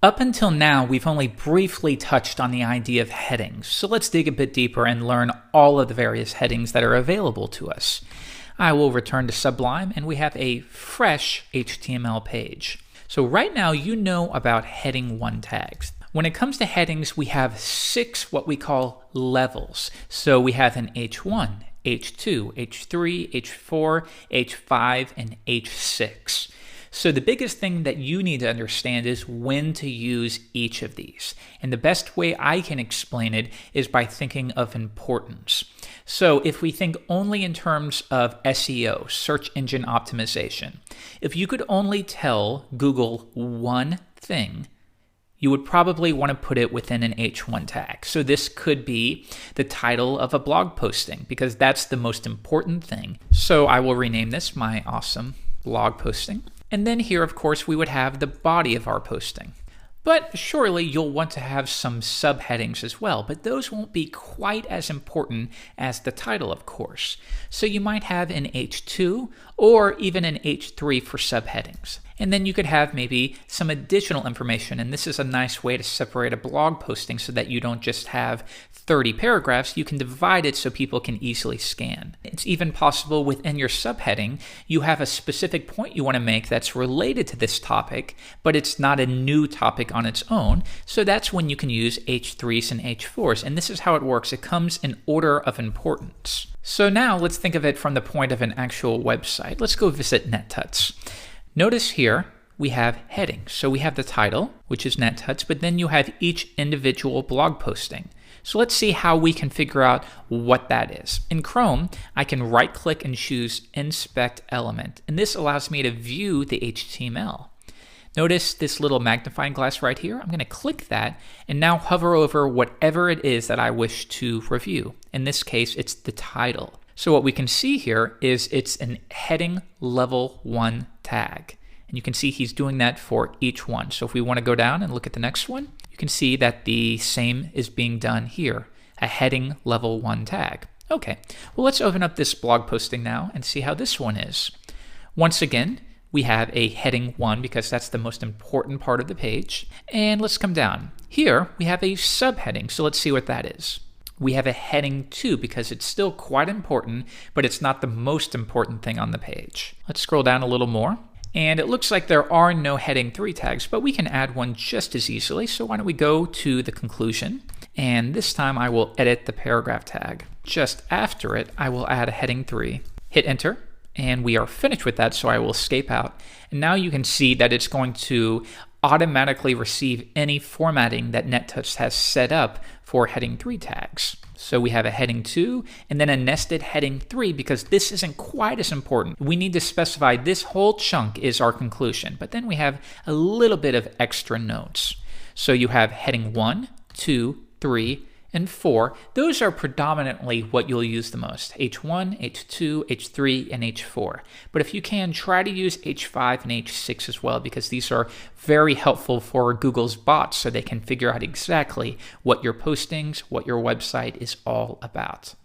Up until now, we've only briefly touched on the idea of headings, so let's dig a bit deeper and learn all of the various headings that are available to us. I will return to Sublime, and we have a fresh HTML page. So right now, you know about heading 1 tags. When it comes to headings, we have 6 what we call levels. So we have an H1, H2, H3, H4, H5, and H6. So the biggest thing that you need to understand is when to use each of these. And the best way I can explain it is by thinking of importance. So if we think only in terms of SEO, search engine optimization, if you could only tell Google one thing, you would probably want to put it within an H1 tag. So this could be the title of a blog posting because that's the most important thing. So I will rename this my awesome blog posting. And then here, of course, we would have the body of our posting. But surely you'll want to have some subheadings as well, but those won't be quite as important as the title, of course. So you might have an H2 or even an H3 for subheadings. And then you could have maybe some additional information, and this is a nice way to separate a blog posting so that you don't just have 30 paragraphs, you can divide it so people can easily scan. It's even possible within your subheading, you have a specific point you want to make that's related to this topic, but it's not a new topic on its own. So that's when you can use H3s and H4s. And this is how it works. It comes in order of importance. So now let's think of it from the point of an actual website. Let's go visit NetTuts. Notice here, we have headings. So we have the title, which is NetTuts, but then you have each individual blog posting. So let's see how we can figure out what that is. In Chrome, I can right-click and choose Inspect Element, and this allows me to view the HTML. Notice this little magnifying glass right here. I'm going to click that and now hover over whatever it is that I wish to review. In this case, it's the title. So what we can see here is it's an heading level 1 tag. And you can see he's doing that for each one. So if we want to go down and look at the next one, you can see that the same is being done here, a heading level 1 tag. Okay, well, let's open up this blog posting now and see how this one is. Once again, we have a heading 1 because that's the most important part of the page. And let's come down. Here, we have a subheading, so let's see what that is. We have a heading 2 because it's still quite important, but it's not the most important thing on the page. Let's scroll down a little more. And it looks like there are no heading 3 tags, but we can add one just as easily. So why don't we go to the conclusion, and this time I will edit the paragraph tag. Just after it, I will add a heading 3. Hit enter, and we are finished with that, so I will escape out. And now you can see that it's going to automatically receive any formatting that NetTuts has set up for heading 3 tags. So we have a heading 2 and then a nested heading 3 because this isn't quite as important. We need to specify this whole chunk is our conclusion, but then we have a little bit of extra notes. So you have heading 1, 2, 3, and 4. Those are predominantly what you'll use the most. H1, H2, H3, and H4. But if you can, try to use H5 and H6 as well because these are very helpful for Google's bots so they can figure out exactly what your postings, what your website is all about.